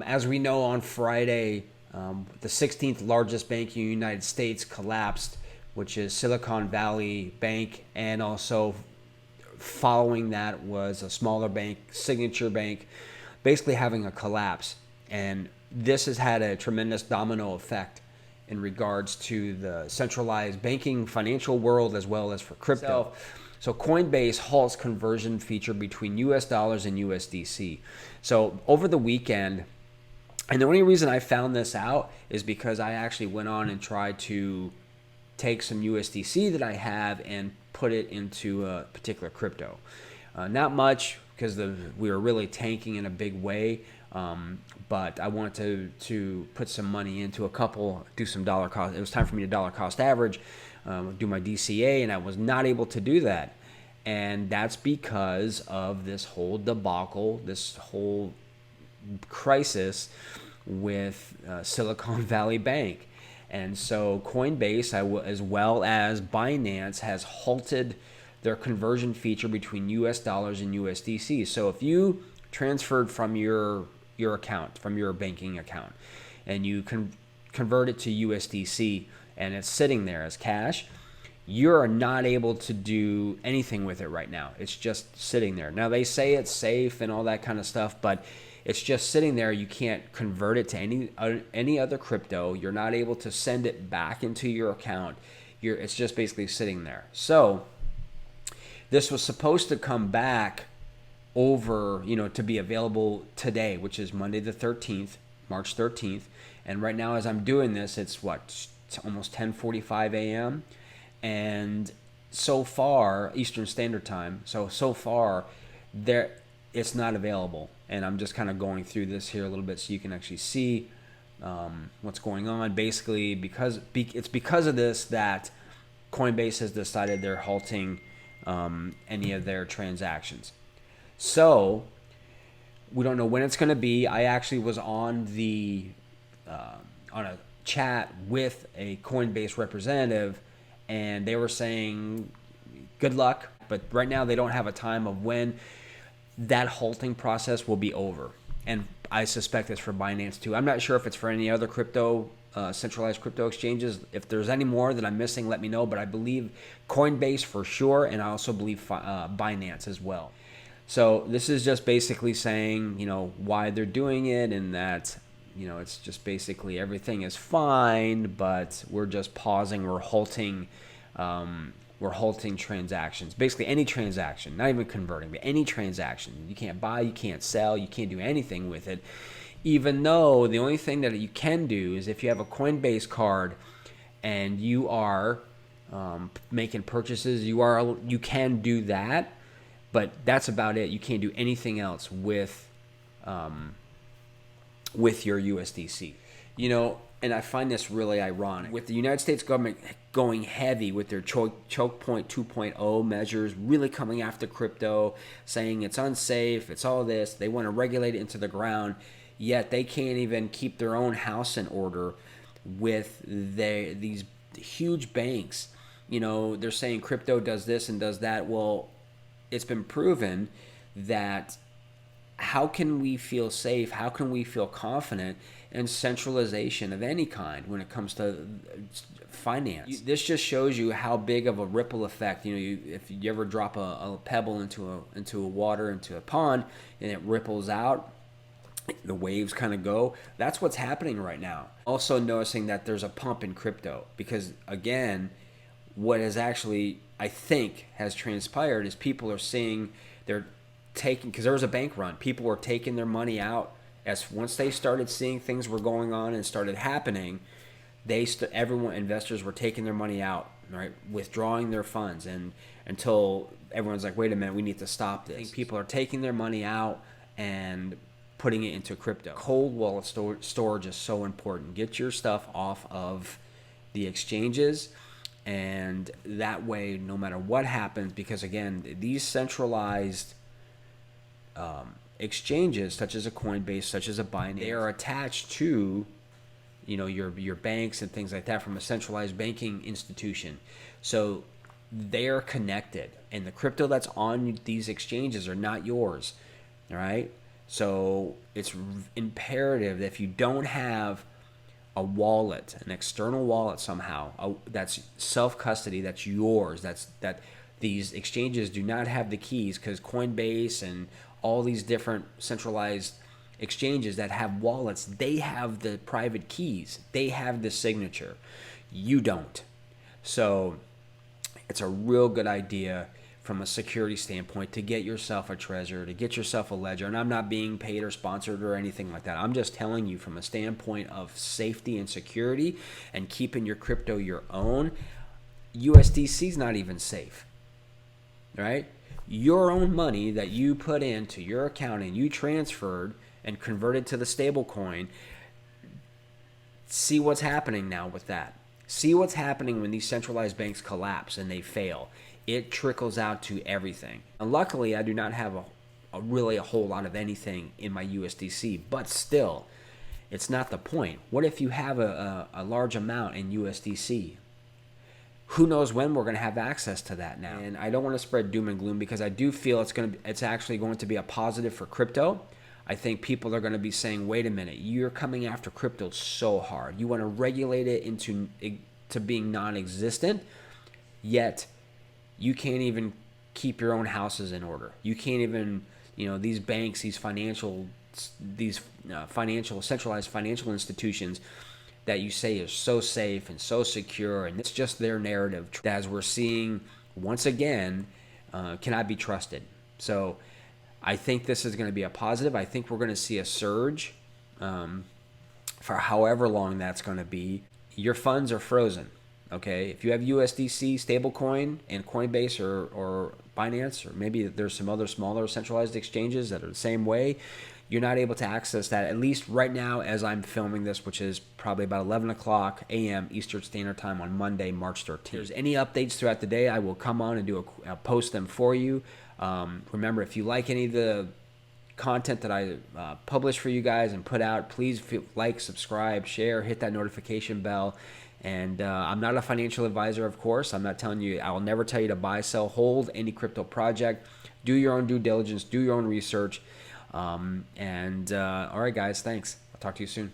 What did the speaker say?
As we know, on Friday, the 16th largest bank in the United States collapsed, which is Silicon Valley Bank, and also following that was a smaller bank, Signature Bank, basically having a collapse. And this has had a tremendous domino effect in regards to the centralized banking financial world as well as for crypto. So Coinbase halts conversion feature between US dollars and USDC. So over the weekend, and the only reason I found this out is because I actually went on and tried to take some USDC that I have and put it into a particular crypto. Not much, because we were really tanking in a big way, but I wanted to put some money into a couple, do some dollar cost. It was time for me to dollar cost average, do my DCA, and I was not able to do that. And that's because of this whole debacle, this whole crisis with Silicon Valley Bank. And so Coinbase, as well as Binance, has halted their conversion feature between US dollars and USDC. So if you transferred from your account, from your banking account, and you convert it to USDC and it's sitting there as cash, you're not able to do anything with it right now. It's just sitting there. Now, they say it's safe and all that kind of stuff, but it's just sitting there. You can't convert it to any other crypto. You're not able to send it back into your account. It's just basically sitting there. So this was supposed to come back over, to be available today, which is Monday the 13th, March 13th. And right now, as I'm doing this, it's almost 10:45 a.m. And so far, Eastern Standard Time, so far, it's not available. And I'm just kind of going through this here a little bit so you can actually see what's going on. Basically, it's because of this that Coinbase has decided they're halting any of their transactions. So we don't know when it's going to be. I actually was on a chat with a Coinbase representative, and they were saying good luck, but right now they don't have a time of when that halting process will be over. And I suspect it's for Binance too. I'm not sure if it's for any other centralized crypto exchanges. If there's any more that I'm missing, let me know. But I believe Coinbase for sure, and I also believe Binance as well. So this is just basically saying, why they're doing it, and that, it's just basically everything is fine, but we're just pausing. We're halting transactions. Basically any transaction, not even converting, but any transaction. You can't buy, you can't sell, you can't do anything with it. Even though the only thing that you can do is if you have a Coinbase card and you are making purchases, you can do that, but that's about it. You can't do anything else with your USDC. And I find this really ironic. With the United States government going heavy with their choke point 2.0 measures, really coming after crypto, saying it's unsafe, it's all this, they want to regulate it into the ground, yet they can't even keep their own house in order with these huge banks. They're saying crypto does this and does that. Well, it's been proven that how can we feel safe? How can we feel confident in centralization of any kind when it comes to finance? This just shows you how big of a ripple effect. If you ever drop a pebble into a pond and it ripples out, the waves kind of go. That's what's happening right now. Also noticing that there's a pump in crypto because, again, what has actually, I think, has transpired is people are seeing they're taking, because there was a bank run, people were taking their money out. Once they started seeing things were going on and started happening, investors were taking their money out, right, withdrawing their funds, and until everyone's like, wait a minute, we need to stop this. I think people are taking their money out and putting it into crypto. Cold wallet storage is so important. Get your stuff off of the exchanges, and that way, no matter what happens, because again, these centralized exchanges, such as a Coinbase, such as a Binance, they are attached to your banks and things like that from a centralized banking institution. So they are connected, and the crypto that's on these exchanges are not yours. All right. So it's imperative that if you don't have a wallet, an external wallet somehow, that's self-custody, that's yours, that these exchanges do not have the keys, because Coinbase and all these different centralized exchanges that have wallets, they have the private keys, they have the signature. You don't. So it's a real good idea from a security standpoint to get yourself a Trezor, to get yourself a Ledger. And I'm not being paid or sponsored or anything like that. I'm just telling you from a standpoint of safety and security and keeping your crypto your own. USDC is not even safe, right? Your own money that you put into your account and you transferred and converted to the stable coin, see what's happening now with that. See what's happening when these centralized banks collapse and they fail. It trickles out to everything. And luckily, I do not have really a whole lot of anything in my USDC, but still, it's not the point. What if you have a large amount in USDC? Who knows when we're going to have access to that now? And I don't want to spread doom and gloom, because I do feel it's actually going to be a positive for crypto. I think people are going to be saying, wait a minute, you're coming after crypto so hard. You want to regulate it into being non-existent, yet you can't even keep your own houses in order. You can't even, these banks, these centralized financial institutions that you say is so safe and so secure, and it's just their narrative, as we're seeing once again, cannot be trusted. So I think this is going to be a positive. I think we're going to see a surge for however long that's going to be. Your funds are frozen. Okay, if you have USDC stablecoin and Coinbase or Binance, or maybe there's some other smaller centralized exchanges that are the same way, you're not able to access that, at least right now as I'm filming this, which is probably about 11 o'clock a.m. Eastern Standard Time on Monday, March 13th. If there's any updates throughout the day, I will come on and I'll post them for you. Remember, if you like any of the content that I publish for you guys and put out, please like, subscribe, share, hit that notification bell. And I'm not a financial advisor, of course. I'm not telling you, I will never tell you to buy, sell, hold any crypto project. Do your own due diligence, do your own research. All right, guys, thanks. I'll talk to you soon.